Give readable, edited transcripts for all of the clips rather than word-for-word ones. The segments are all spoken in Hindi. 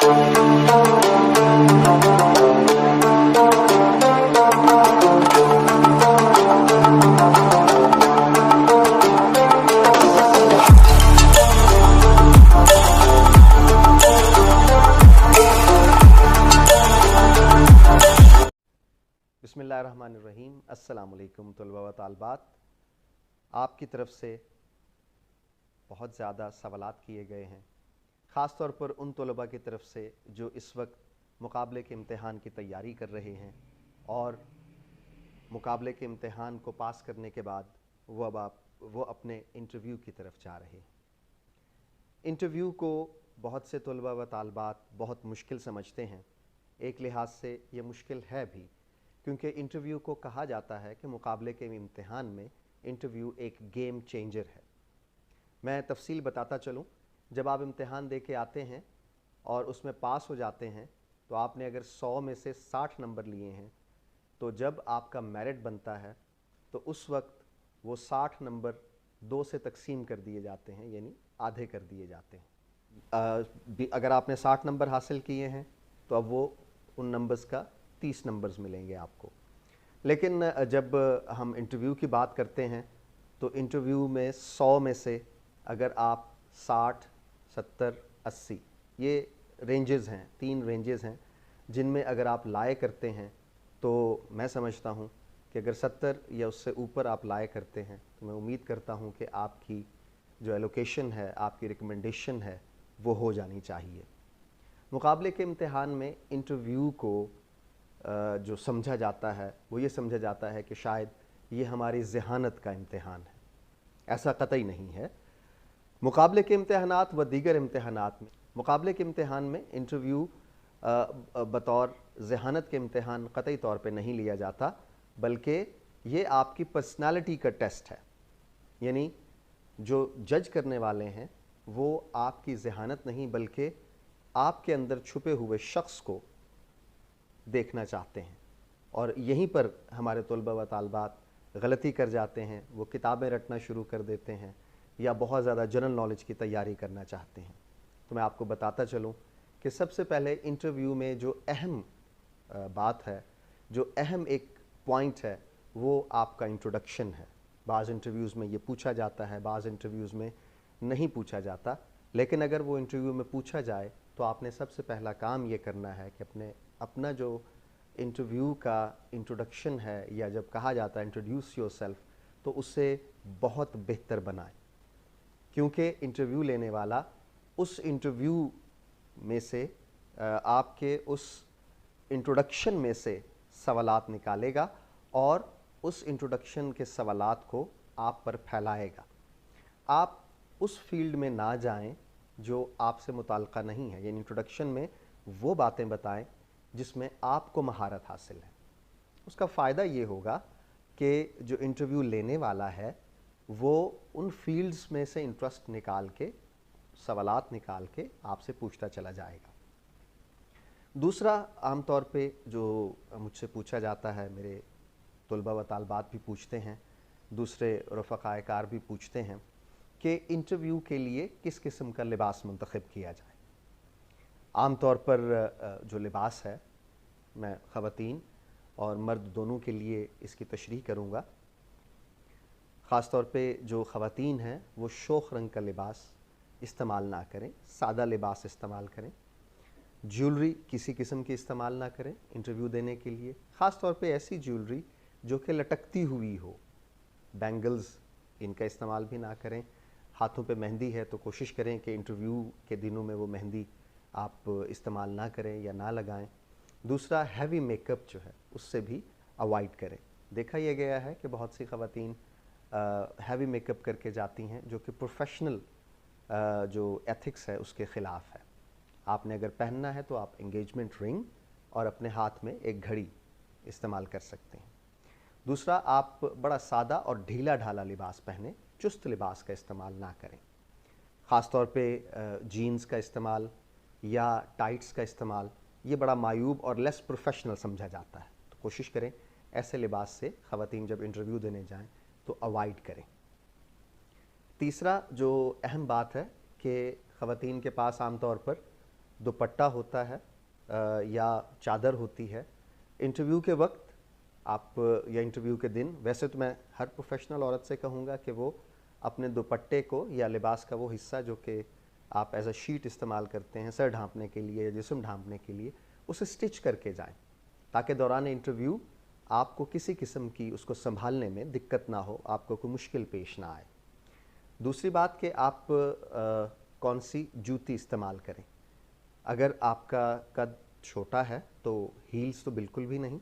बिस्मिल्लाहिर्रहमानिर्रहीम। अस्सलामुअलैकुम तलबा व तालबात। आपकी तरफ से बहुत ज़्यादा सवालात किए गए हैं, ख़ास तौर पर उन तलबा की तरफ से जो इस वक्त मुकाबले के इम्तिहान की तैयारी कर रहे हैं और मुकाबले के इम्तिहान को पास करने के बाद वो अपने इंटरव्यू की तरफ जा रहे हैं। इंटरव्यू को बहुत से तलबा व तालबात बहुत मुश्किल समझते हैं। एक लिहाज से ये मुश्किल है भी, क्योंकि इंटरव्यू को कहा जाता है कि मुकाबले के इम्तिहान में इंटरव्यू एक गेम चेंजर है। मैं तफसील बताता चलूँ। जब आप इम्तिहान दे के आते हैं और उसमें पास हो जाते हैं, तो आपने अगर 100 में से 60 नंबर लिए हैं, तो जब आपका मेरिट बनता है तो उस वक्त वो 60 नंबर 2 से तकसीम कर दिए जाते हैं, यानी आधे कर दिए जाते हैं। अगर आपने 60 नंबर हासिल किए हैं तो अब वो उन नंबर्स का 30 नंबर्स मिलेंगे आपको। लेकिन जब हम इंटरव्यू की बात करते हैं तो इंटरव्यू में 100 में से अगर आप 60, 70, 80 ये रेंजेस हैं, 3 रेंजेस हैं जिनमें अगर आप लाए करते हैं तो मैं समझता हूँ कि अगर 70 या उससे ऊपर आप लाए करते हैं तो मैं उम्मीद करता हूँ कि आपकी जो एलोकेशन है, आपकी रिकमेंडेशन है, वो हो जानी चाहिए। मुकाबले के इम्तिहान में इंटरव्यू को जो समझा जाता है वो ये समझा जाता है कि शायद ये हमारी ज़हानत का इम्तिहान है। ऐसा कतई नहीं है। मुकाबले के इम्तिहानात व दीगर इम्तिहानात में, मुकाबले के इम्तिहान में इंटरव्यू बतौर ज़हानत के इम्तिहान कतई तौर पे नहीं लिया जाता, बल्कि ये आपकी पर्सनालिटी का टेस्ट है। यानी जो जज करने वाले हैं वो आपकी ज़हानत नहीं बल्कि आपके अंदर छुपे हुए शख्स को देखना चाहते हैं। और यहीं पर हमारे तलबा व तालबात गलती कर जाते हैं। वो किताबें रटना शुरू कर देते हैं या बहुत ज़्यादा जनरल नॉलेज की तैयारी करना चाहते हैं। तो मैं आपको बताता चलूँ कि सबसे पहले इंटरव्यू में जो अहम बात है, जो अहम एक पॉइंट है, वो आपका इंट्रोडक्शन है। बाज़ इंटरव्यूज़ में ये पूछा जाता है, बाज़ इंटरव्यूज़ में नहीं पूछा जाता। लेकिन अगर वो इंटरव्यू में पूछा जाए तो आपने सबसे पहला काम ये करना है कि अपना जो इंटरव्यू का इंट्रोडक्शन है, या जब कहा जाता है इंट्रोड्यूस योरसेल्फ, तो उससे बहुत बेहतर बनाएं। क्योंकि इंटरव्यू लेने वाला उस इंटरव्यू में से आपके उस इंट्रोडक्शन में से सवालात निकालेगा और उस इंट्रोडक्शन के सवालात को आप पर फैलाएगा। आप उस फील्ड में ना जाएं जो आपसे मुताल्लिक़ा नहीं है, यानी इंट्रोडक्शन में वो बातें बताएं जिसमें आपको महारत हासिल है। उसका फ़ायदा ये होगा कि जो इंटरव्यू लेने वाला है वो उन फील्ड्स में से इंटरेस्ट निकाल के, सवालात निकाल के आपसे पूछता चला जाएगा। दूसरा, आम तौर पे जो मुझसे पूछा जाता है, मेरे तलबा व तालबात भी पूछते हैं, दूसरे रफ़क़ाए कार भी पूछते हैं कि इंटरव्यू के लिए किस किस्म का लिबास मुंतखब किया जाए। आम तौर पर जो लिबास है, मैं ख़वातीन और मर्द दोनों के लिए इसकी तशरीह करूँगा। ख़ास तौर पे जो ख़वातीन हैं वो शोख रंग का लिबास इस्तेमाल ना करें, सादा लिबास इस्तेमाल करें। ज्वेलरी किसी किस्म की इस्तेमाल ना करें इंटरव्यू देने के लिए। ख़ास तौर पे ऐसी ज्वेलरी जो कि लटकती हुई हो, बैंगल्स, इनका इस्तेमाल भी ना करें। हाथों पे मेहंदी है तो कोशिश करें कि इंटरव्यू के दिनों में वो मेहंदी आप इस्तेमाल ना करें या ना लगाएं। दूसरा, हैवी मेकअप जो है उससे भी अवॉइड करें। देखा यह गया है कि बहुत सी ख़वातीन हैवी मेकअप करके जाती हैं जो कि प्रोफेशनल जो एथिक्स है उसके ख़िलाफ़ है। आपने अगर पहनना है तो आप एंगेजमेंट रिंग और अपने हाथ में एक घड़ी इस्तेमाल कर सकते हैं। दूसरा, आप बड़ा सादा और ढीला ढाला लिबास पहने, चुस्त लिबास का इस्तेमाल ना करें। ख़ास तौर पे जीन्स का इस्तेमाल या टाइट्स का इस्तेमाल ये बड़ा मायूब और लेस प्रोफेशनल समझा जाता है। तो कोशिश करें ऐसे लिबास से ख़वातीन जब इंटरव्यू देने जाएं तो अवॉइड करें। तीसरा जो अहम बात है कि ख़वातीन के पास आम तौर पर दुपट्टा होता है या चादर होती है। इंटरव्यू के वक्त आप या इंटरव्यू के दिन, वैसे तो मैं हर प्रोफेशनल औरत से कहूँगा कि वो अपने दुपट्टे को या लिबास का वो हिस्सा जो कि आप एज अ शीट इस्तेमाल करते हैं सर ढांपने के लिए या जिस्म ढांपने के लिए, उसे स्टिच करके जाएं, ताकि दौरान इंटरव्यू आपको किसी किस्म की उसको संभालने में दिक्कत ना हो, आपको कोई मुश्किल पेश ना आए। दूसरी बात कि आप कौन सी जूती इस्तेमाल करें। अगर आपका कद छोटा है तो हील्स तो बिल्कुल भी नहीं।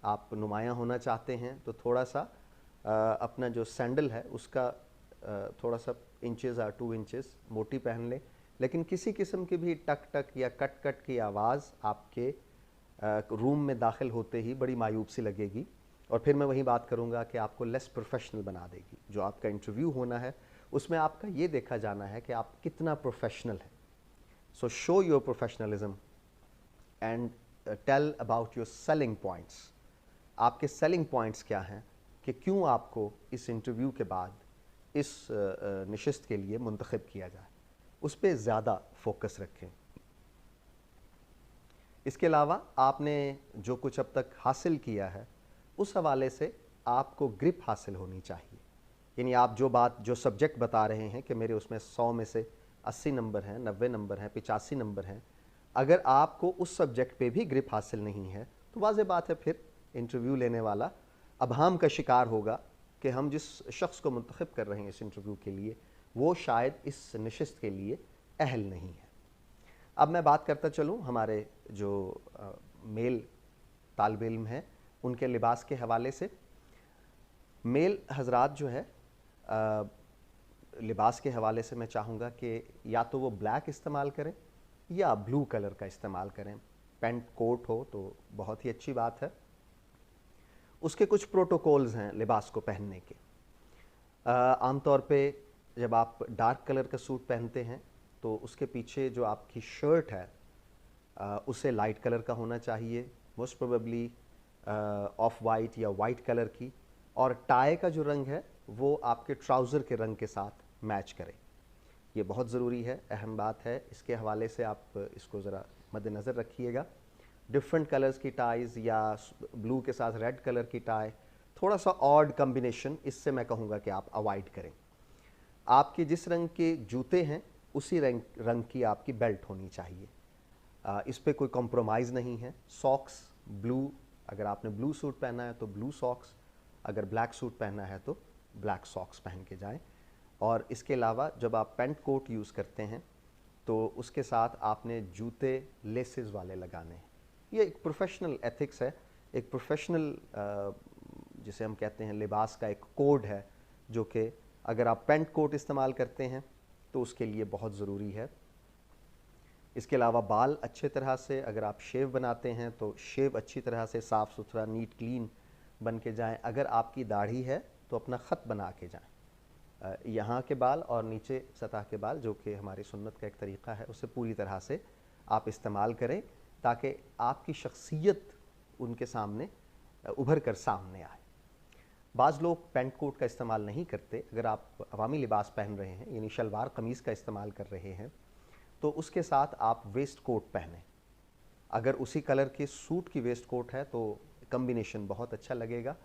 आप नुमायाँ होना चाहते हैं तो थोड़ा सा अपना जो सैंडल है उसका थोड़ा सा इंचेस या 2 इंचेस मोटी पहन लें, लेकिन किसी किस्म की भी टक टक या कट कट की आवाज़ आपके रूम में दाखिल होते ही बड़ी मायूब सी लगेगी, और फिर मैं वही बात करूँगा कि आपको लेस प्रोफेशनल बना देगी। जो आपका इंटरव्यू होना है उसमें आपका ये देखा जाना है कि आप कितना प्रोफेशनल हैं। So show your professionalism and tell about your selling points. आपके सेलिंग पॉइंट्स क्या हैं कि क्यों आपको इस इंटरव्यू के बाद इस नशिस्त के लिए मुंतखब किया जाए, उस पर ज़्यादा फोकस रखें। इसके अलावा आपने जो कुछ अब तक हासिल किया है उस हवाले से आपको ग्रिप हासिल होनी चाहिए। यानी आप जो सब्जेक्ट बता रहे हैं कि मेरे उसमें 100 में से 80 नंबर हैं, 90 नंबर हैं, 85 नंबर हैं, अगर आपको उस सब्जेक्ट पे भी ग्रिप हासिल नहीं है तो वाज़ेह बात है फिर इंटरव्यू लेने वाला अबहाम का शिकार होगा कि हम जिस शख्स को मुंतखब कर रहे हैं इस इंटरव्यू के लिए वो शायद इस नशिस्त के लिए अहल नहीं है। अब मैं बात करता चलूँ हमारे जो मेल तालिब इल्म हैं उनके लिबास के हवाले से। मेल हजरात जो है लिबास के हवाले से मैं चाहूँगा कि या तो वो ब्लैक इस्तेमाल करें या ब्लू कलर का इस्तेमाल करें। पेंट कोट हो तो बहुत ही अच्छी बात है। उसके कुछ प्रोटोकॉल्स हैं लिबास को पहनने के। आमतौर पे जब आप डार्क कलर का सूट पहनते हैं तो उसके पीछे जो आपकी शर्ट है उसे लाइट कलर का होना चाहिए, मोस्ट प्रोबेबली ऑफ वाइट या वाइट कलर की, और टाई का जो रंग है वो आपके ट्राउज़र के रंग के साथ मैच करें। ये बहुत ज़रूरी है, अहम बात है। इसके हवाले से आप इसको ज़रा मद्देनज़र रखिएगा। डिफरेंट कलर्स की टाइज़ या ब्लू के साथ रेड कलर की टाई, थोड़ा सा ऑड कम्बिनेशन, इससे मैं कहूँगा कि आप अवॉइड करें। आपके जिस रंग के जूते हैं उसी रंग की आपकी बेल्ट होनी चाहिए, इस पर कोई कॉम्प्रोमाइज़ नहीं है। सॉक्स ब्लू, अगर आपने ब्लू सूट पहना है तो ब्लू सॉक्स, अगर ब्लैक सूट पहना है तो ब्लैक सॉक्स पहन के जाएं। और इसके अलावा जब आप पेंट कोट यूज़ करते हैं तो उसके साथ आपने जूते लेसेस वाले लगाने हैं। ये एक प्रोफेशनल एथिक्स है, एक प्रोफेशनल जिसे हम कहते हैं लिबास का एक कोड है, जो कि अगर आप पेंट कोट इस्तेमाल करते हैं तो उसके लिए बहुत ज़रूरी है। इसके अलावा बाल अच्छे तरह से, अगर आप शेव बनाते हैं तो शेव अच्छी तरह से साफ़ सुथरा नीट क्लीन बन के जाएं। अगर आपकी दाढ़ी है तो अपना ख़त बना के जाएं। यहाँ के बाल और नीचे सतह के बाल, जो कि हमारी सुन्नत का एक तरीक़ा है, उसे पूरी तरह से आप इस्तेमाल करें ताकि आपकी शख्सियत उनके सामने उभर कर सामने आए। बाज़ लोग पेंट कोट का इस्तेमाल नहीं करते। अगर आप अवामी लिबास पहन रहे हैं यानी शलवार कमीज़ का इस्तेमाल कर रहे हैं तो उसके साथ आप वेस्ट कोट पहनें। अगर उसी कलर के सूट की वेस्ट कोट है तो कम्बिनेशन बहुत अच्छा लगेगा,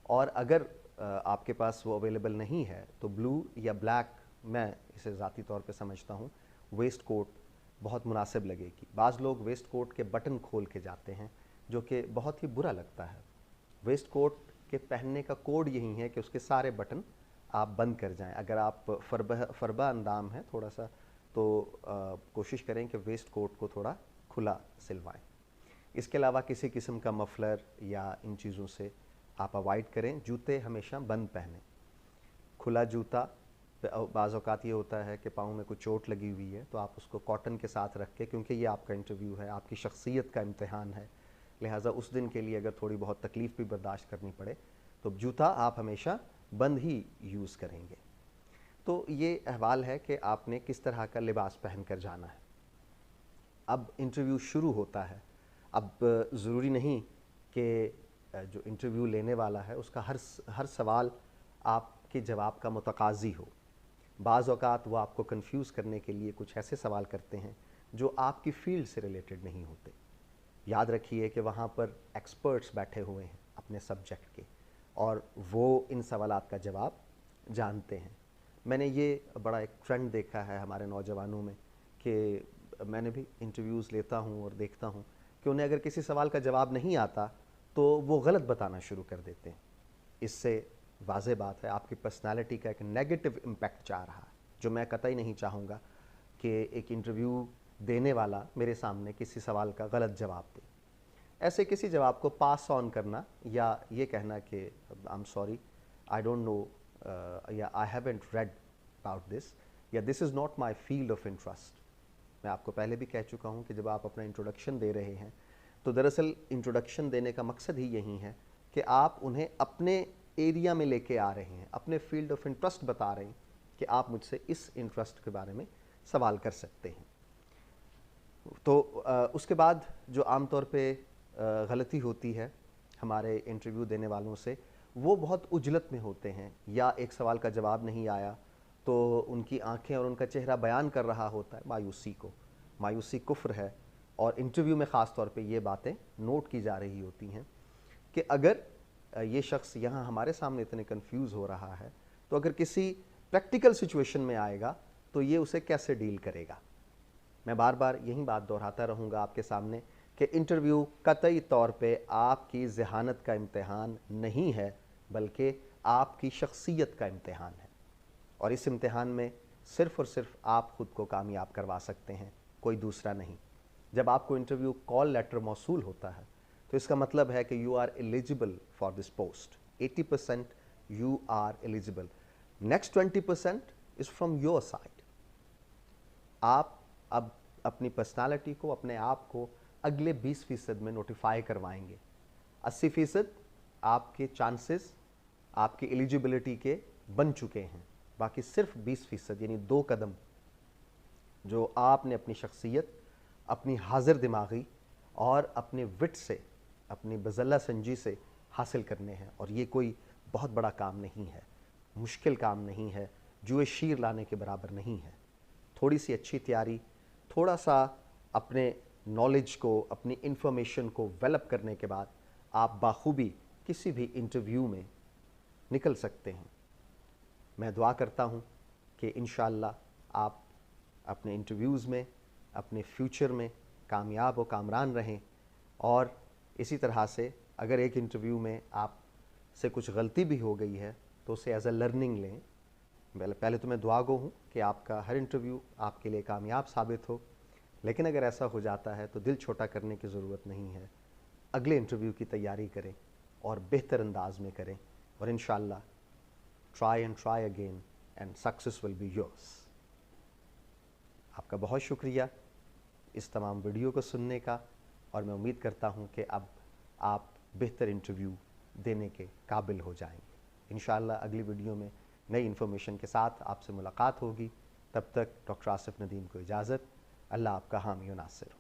और अगर आपके पास वो अवेलेबल नहीं है तो ब्लू या ब्लैक, मैं इसे ज़ाती तौर पे समझता हूँ, वेस्ट कोट बहुत मुनासिब लगेगी। बाज़ लोग वेस्ट कोट के बटन खोल के जाते हैं जो कि बहुत ही बुरा लगता है। वेस्ट कोट के पहनने का कोड यही है कि उसके सारे बटन आप बंद कर जाएं। अगर आप फरबा अंदाम है थोड़ा सा तो कोशिश करें कि वेस्ट कोट को थोड़ा खुला सिलवाएं। इसके अलावा किसी किस्म का मफलर या इन चीज़ों से आप अवॉइड करें। जूते हमेशा बंद पहनें। खुला जूता, बाज़ औक़ात ये होता है कि पाँव में कोई चोट लगी हुई है तो आप उसको कॉटन के साथ रख के, क्योंकि ये आपका इंटरव्यू है, आपकी शख्सियत का इम्तिहान है, लिहाजा उस दिन के लिए अगर थोड़ी बहुत तकलीफ़ भी बर्दाश्त करनी पड़े तो जूता आप हमेशा बंद ही यूज़ करेंगे। तो ये अहवाल है कि आपने किस तरह का लिबास पहन कर जाना है। अब इंटरव्यू शुरू होता है। अब ज़रूरी नहीं कि जो इंटरव्यू लेने वाला है उसका हर सवाल आपके जवाब का मुतकाज़ी हो। बाज़ औक़ात वो आपको कंफ्यूज करने के लिए कुछ ऐसे सवाल करते हैं जो आपकी फील्ड से रिलेटेड नहीं होते। याद रखिए कि वहाँ पर एक्सपर्ट्स बैठे हुए हैं अपने सब्जेक्ट के, और वो इन सवालात का जवाब जानते हैं। मैंने ये बड़ा एक ट्रेंड देखा है हमारे नौजवानों में कि मैंने भी इंटरव्यूज़ लेता हूँ और देखता हूँ कि उन्हें अगर किसी सवाल का जवाब नहीं आता तो वो गलत बताना शुरू कर देते हैं। इससे वाज़ेह बात है आपकी पर्सनालिटी का एक नेगेटिव इम्पैक्ट जा रहा है, जो मैं कतई नहीं चाहूँगा कि एक इंटरव्यू देने वाला मेरे सामने किसी सवाल का गलत जवाब दे। ऐसे किसी जवाब को पास ऑन करना या ये कहना कि I am sorry, I don't know, या I haven't read about this, या this is not my field of interest. मैं आपको पहले भी कह चुका हूँ कि जब आप अपना इंट्रोडक्शन दे रहे हैं तो दरअसल इंट्रोडक्शन देने का मकसद ही यही है कि आप उन्हें अपने एरिया में लेके आ रहे हैं, अपने फील्ड ऑफ इंटरेस्ट बता रहे हैं कि आप मुझसे इस इंटरेस्ट के बारे में सवाल कर सकते हैं। तो उसके बाद जो आमतौर पे गलती होती है हमारे इंटरव्यू देने वालों से, वो बहुत उजलत में होते हैं, या एक सवाल का जवाब नहीं आया तो उनकी आंखें और उनका चेहरा बयान कर रहा होता है मायूसी को। मायूसी कुफ्र है, और इंटरव्यू में ख़ास तौर पे ये बातें नोट की जा रही होती हैं कि अगर ये शख्स यहाँ हमारे सामने इतने कंफ्यूज हो रहा है तो अगर किसी प्रैक्टिकल सिचुएशन में आएगा तो ये उसे कैसे डील करेगा। मैं बार बार यही बात दोहराता रहूँगा आपके सामने कि इंटरव्यू कतई तौर पे आपकी ज़हानत का इम्तिहान नहीं है, बल्कि आपकी शख्सियत का इम्तिहान है, और इस इम्तिहान में सिर्फ़ और सिर्फ आप ख़ुद को कामयाब करवा सकते हैं, कोई दूसरा नहीं। जब आपको इंटरव्यू कॉल लेटर मौसूल होता है तो इसका मतलब है कि you are eligible for this post. 80% you are eligible, next 20% is from your side. आप अब अपनी पर्सनालिटी को, अपने आप को अगले 20% में नोटिफाई करवाएंगे। 80% आपके चांसेस आपकी एलिजिबिलिटी के बन चुके हैं, बाकी सिर्फ 20% यानी 2 कदम जो आपने अपनी शख्सियत, अपनी हाजिर दिमागी और अपने विट से, अपनी बज़ल्ला संजी से हासिल करने हैं। और ये कोई बहुत बड़ा काम नहीं है, मुश्किल काम नहीं है, जुए शीर लाने के बराबर नहीं है। थोड़ी सी अच्छी तैयारी, थोड़ा सा अपने नॉलेज को, अपनी इंफॉर्मेशन को डेवलप करने के बाद आप बाखूबी किसी भी इंटरव्यू में निकल सकते हैं। मैं दुआ करता हूँ कि इंशाअल्लाह आप अपने इंटरव्यूज़ में, अपने फ्यूचर में कामयाब व कामरान रहें। और इसी तरह से अगर एक इंटरव्यू में आप से कुछ गलती भी हो गई है तो उसे एज अ लर्निंग लें। पहले तो मैं दुआ गो हूँ कि आपका हर इंटरव्यू आपके लिए कामयाब साबित हो, लेकिन अगर ऐसा हो जाता है तो दिल छोटा करने की ज़रूरत नहीं है। अगले इंटरव्यू की तैयारी करें और बेहतर अंदाज में करें, और इंशाअल्लाह try and try again and success will be yours. आपका बहुत शुक्रिया इस तमाम वीडियो को सुनने का, और मैं उम्मीद करता हूँ कि अब आप बेहतर इंटरव्यू देने के काबिल हो जाएंगे। इंशाअल्लाह अगली वीडियो में नई इन्फॉर्मेशन के साथ आपसे मुलाकात होगी। तब तक डॉक्टर आसिफ नदीम को इजाज़त। अल्लाह आपका हामी व नासिर।